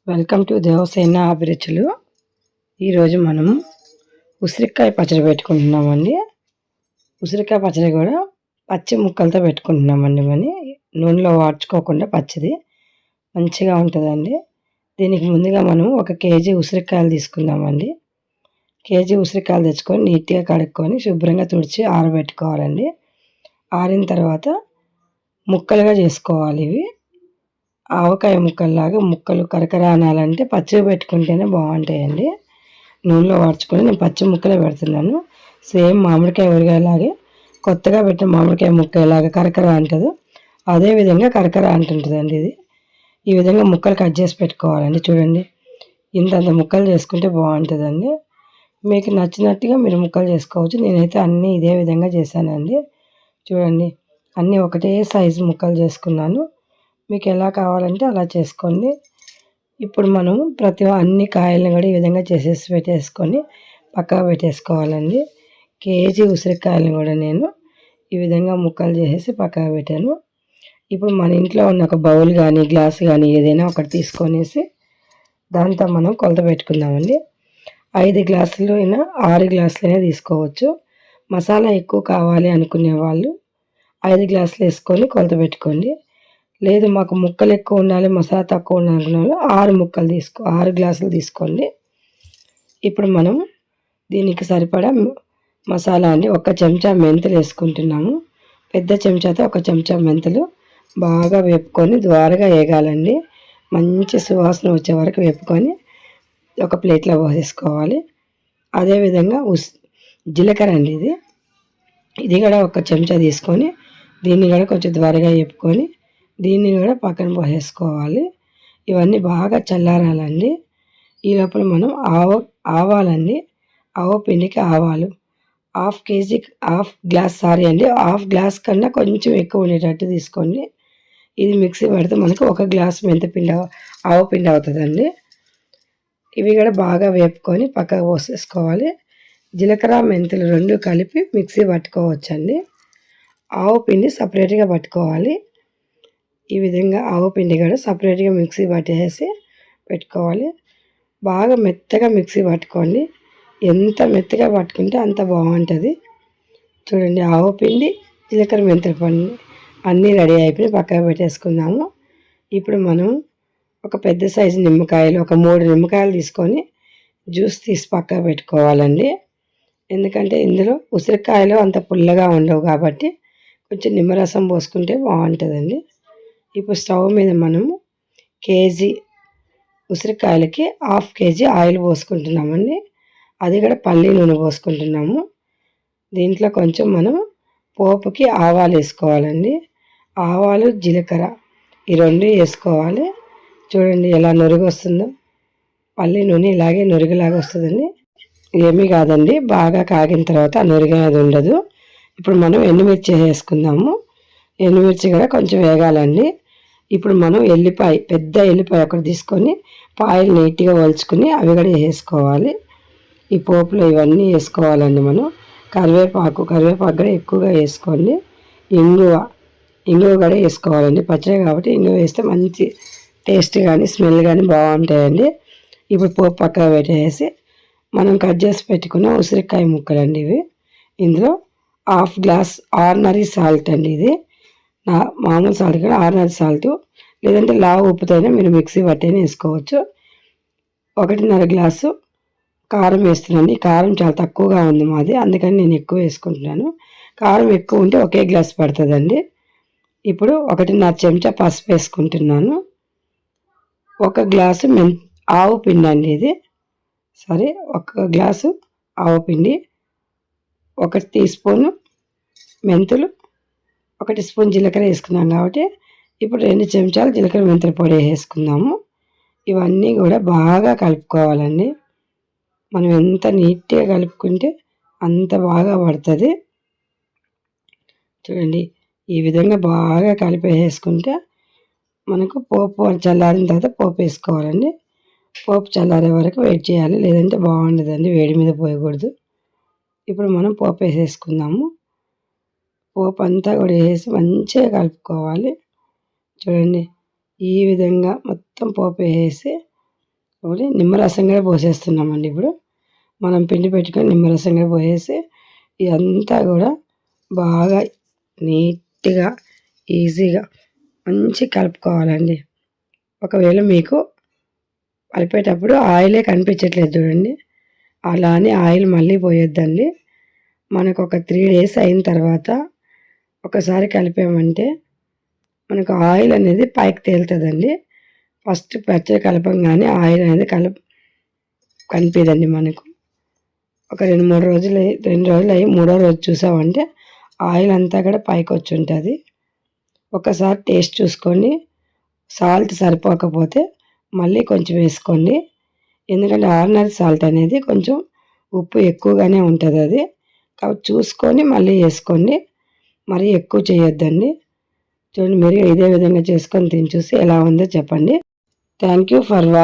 Welcome to Devasena అభిరుచులు. ఈరోజు మనం ఉసిరికాయ పచ్చడి పెట్టుకుంటున్నామండి. ఉసిరికాయ పచ్చడి కూడా పచ్చి ముక్కలతో పెట్టుకుంటున్నామండి. నూనెలో వాడ్చుకోకుండా పచ్చిది మంచిగా ఉంటుందండి. దీనికి ముందుగా మనం 1 కేజీ ఉసిరికాయలు తీసుకుందామండి. కేజీ ఉసిరికాయలు తెచ్చుకొని నీట్గా కడుక్కొని శుభ్రంగా తుడిచి ఆరబెట్టుకోవాలండి. ఆరిన తర్వాత ముక్కలుగా చేసుకోవాలి. ఇవి ఆవకాయ ముక్కల్లాగా ముక్కలు కరకర అనాలంటే పచ్చిగా పెట్టుకుంటేనే బాగుంటాయండి. నూనెలో వాడ్చుకొని నేను పచ్చి ముక్కలే పెడుతున్నాను. సేమ్ మామిడికాయ ఊరగాయలాగే కొత్తగా పెట్టిన మామిడికాయ ముక్క ఎలాగా కరకర అంటుందో అదేవిధంగా కరకర అంటుంటుందండి. ఇది ఈ విధంగా ముక్కలు కట్ చేసి పెట్టుకోవాలండి. చూడండి, ఇంతంత ముక్కలు చేసుకుంటే బాగుంటుందండి. మీకు నచ్చినట్టుగా మీరు ముక్కలు చేసుకోవచ్చు. నేనైతే అన్నీ ఇదే విధంగా చేశానండి. చూడండి, అన్నీ ఒకటే సైజు ముక్కలు చేసుకున్నాను. మీకు ఎలా కావాలంటే అలా చేసుకోండి. ఇప్పుడు మనం అన్ని కాయలను కూడా ఈ విధంగా పెట్టేసుకొని పక్కకు పెట్టేసుకోవాలండి. కేజీ ఉసిరికాయలను కూడా నేను ఈ విధంగా ముక్కలు చేసేసి పక్కకు పెట్టాను. ఇప్పుడు మన ఇంట్లో ఉన్న ఒక బౌల్ కానీ గ్లాస్ కానీ ఏదైనా ఒకటి తీసుకొనేసి దాంతో మనం కొలత పెట్టుకుందామండి. 5 గ్లాసులు అయినా 6 గ్లాసులైనా తీసుకోవచ్చు. మసాలా ఎక్కువ కావాలి అనుకునే వాళ్ళు 5 గ్లాసులు వేసుకొని కొలత పెట్టుకోండి. లేదు మాకు ముక్కలు ఎక్కువ ఉండాలి, మసాలా తక్కువ ఉండాలి అనుకున్న వాళ్ళు 6 గ్లాసులు తీసుకోండి. ఇప్పుడు మనం దీనికి సరిపడా మసాలా అండి. 1 చెంచా మెంతులు వేసుకుంటున్నాము. పెద్ద చెంచాతో 1 చెంచా మెంతులు బాగా వేపుకొని ద్వారగా వేగాలండి. మంచి సువాసన వచ్చే వరకు వేపుకొని ఒక ప్లేట్లో పోసేసుకోవాలి. అదేవిధంగా జీలకర్ర అండి, ఇది కూడా 1 చెంచా తీసుకొని దీన్ని కూడా కొంచెం ద్వారగా వేపుకొని దీన్ని కూడా పక్కన పోసేసుకోవాలి. ఇవన్నీ బాగా చల్లారాలండి. ఈ లోపల మనం ఆవాలండి, పిండికి ఆవాలు హాఫ్ గ్లాస్ కన్నా కొంచెం ఎక్కువ ఉండేటట్టు తీసుకోండి. ఇది మిక్సీ పడితే మనకు 1 గ్లాస్ పిండి అవుతుందండి. ఇవి కూడా బాగా వేపుకొని పక్కకు పోసేసుకోవాలి. జీలకర్ర మెంతులు 2 కలిపి మిక్సీ పట్టుకోవచ్చండి. ఆవు పిండి సపరేట్గా పట్టుకోవాలి. ఈ విధంగా ఆవు పిండి కూడా సపరేట్గా మిక్సీ పట్టేసి పెట్టుకోవాలి. బాగా మెత్తగా మిక్సీ పట్టుకోండి. ఎంత మెత్తగా పట్టుకుంటే అంత బాగుంటుంది. చూడండి, ఆవు పిండి జీలకర్ర మెంతుల పండు అన్నీ రెడీ అయిపోయి పక్కకు పెట్టేసుకుందాము. ఇప్పుడు మనం ఒక పెద్ద సైజు నిమ్మకాయలు 3 నిమ్మకాయలు తీసుకొని జ్యూస్ తీసి పక్కకు పెట్టుకోవాలండి. ఎందుకంటే ఇందులో ఉసిరికాయలు అంత పుల్లగా ఉండవు కాబట్టి కొంచెం నిమ్మరసం పోసుకుంటే బాగుంటుందండి. ఇప్పుడు స్టవ్ మీద మనము కేజీ ఉసిరికాయలకి 1/2 కేజీ ఆయిల్ పోసుకుంటున్నామండి. అది కూడా పల్లి నూనె పోసుకుంటున్నాము. దీంట్లో కొంచెం మనం పోపుకి ఆవాలు వేసుకోవాలండి. ఆవాలు జీలకర్ర ఈ 2 వేసుకోవాలి. చూడండి ఎలా నురుగు వస్తుందో. పల్లి నూనె ఇలాగే నురుగులాగా వస్తుందండి. ఏమీ కాదండి, బాగా కాగిన తర్వాత ఆ నురుగు అది ఉండదు. ఇప్పుడు మనం ఎండుమిర్చి వేసుకుందాము. ఎండుమిర్చి కూడా కొంచెం వేగాలండి. ఇప్పుడు మనం పెద్ద ఎల్లిపాయ ఒకటి తీసుకొని పాయలు నీట్గా వలుచుకొని అవి కూడా వేసుకోవాలి. ఈ పోపులో ఇవన్నీ వేసుకోవాలండి. మనం కరివేపాకు కూడా ఎక్కువగా వేసుకోండి. ఇంగువ కూడా వేసుకోవాలండి. పచ్చడి కాబట్టి ఇంగువ వేస్తే మంచి టేస్ట్ కానీ స్మెల్ కానీ బాగుంటాయండి. ఇప్పుడు పోపు పక్కన పెట్టేసి మనం కట్ చేసి పెట్టుకున్న ఉసిరికాయ ముక్కలండి ఇవి. ఇందులో 1/2 గ్లాస్ ఆర్డినరీ సాల్ట్ అండి. ఇది మామూలు సాల్ట్ కూడా ఆర్డినరీ సాల్ట్, లేదంటే లావు ఉప్పుతోనే మీరు మిక్సీ పట్టైనా వేసుకోవచ్చు. 1.5 గ్లాసు కారం వేస్తున్నాను. కారం చాలా తక్కువగా ఉంది మాది, అందుకని నేను ఎక్కువ వేసుకుంటున్నాను. కారం ఎక్కువ ఉంటే 1 గ్లాస్ పడుతుందండి. ఇప్పుడు 1.5 చెంచా పసుపు వేసుకుంటున్నాను. 1 గ్లాసు ఆవు పిండి అండి. 1 గ్లాసు ఆవు పిండి, 1 టీ స్పూను మెంతులు, 1 స్పూన్ జీలకర్ర వేసుకున్నాం కాబట్టి ఇప్పుడు 2 చెంచాలు జీలకర్ర మెంతుల పొడి వేసుకుందాము. ఇవన్నీ కూడా బాగా కలుపుకోవాలండి. మనం ఎంత నీట్గా కలుపుకుంటే అంత బాగా పడుతుంది. చూడండి, ఈ విధంగా బాగా కలిపేసుకుంటే మనకు పోపు చల్లారిన తర్వాత పోపు వేసుకోవాలండి. పోపు చల్లారే వరకు వెయిట్ చేయాలి, లేదంటే బాగుండదండి, వేడి మీద పోయకూడదు. ఇప్పుడు మనం పోపు వేసేసుకుందాము. పోపు అంతా కూడా వేసి మంచిగా కలుపుకోవాలి. చూడండి, ఈ విధంగా మొత్తం పోపు వేసి ఒకటి నిమ్మరసం కూడా పోసేస్తున్నామండి. ఇప్పుడు మనం పిండి పెట్టుకొని నిమ్మరసం కూడా పోసేసి ఇదంతా కూడా బాగా నీట్గా ఈజీగా మంచి కలుపుకోవాలండి. ఒకవేళ మీకు కలిపేటప్పుడు ఆయిలే కనిపించట్లేదు చూడండి, అలా అని ఆయిల్ మళ్ళీ పోయొద్దండి. మనకు ఒక 3 days అయిన తర్వాత ఒకసారి కలిపామంటే మనకు ఆయిల్ అనేది పైకి తేలుతుందండి. ఫస్ట్ పచ్చడి కలపంగానే ఆయిల్ అనేది కనిపించదండి మనకు. ఒక 2 రోజులు అయ్యి 3వ రోజు చూసామంటే ఆయిల్ అంతా కూడా పైకి వచ్చి ఉంటుంది. ఒకసారి టేస్ట్ చూసుకోండి, సాల్ట్ సరిపోకపోతే మళ్ళీ కొంచెం వేసుకోండి. ఎందుకంటే ఆర్డినరీ సాల్ట్ అనేది కొంచెం ఉప్పు ఎక్కువగానే ఉంటుంది, అది కాబట్టి చూసుకొని మళ్ళీ వేసుకోండి. మరీ ఎక్కువ చేయొద్దండి. చూడండి, మీరు ఇదే విధంగా చేసుకొని తిని చూసి ఎలా ఉందో చెప్పండి. Thank you for watching.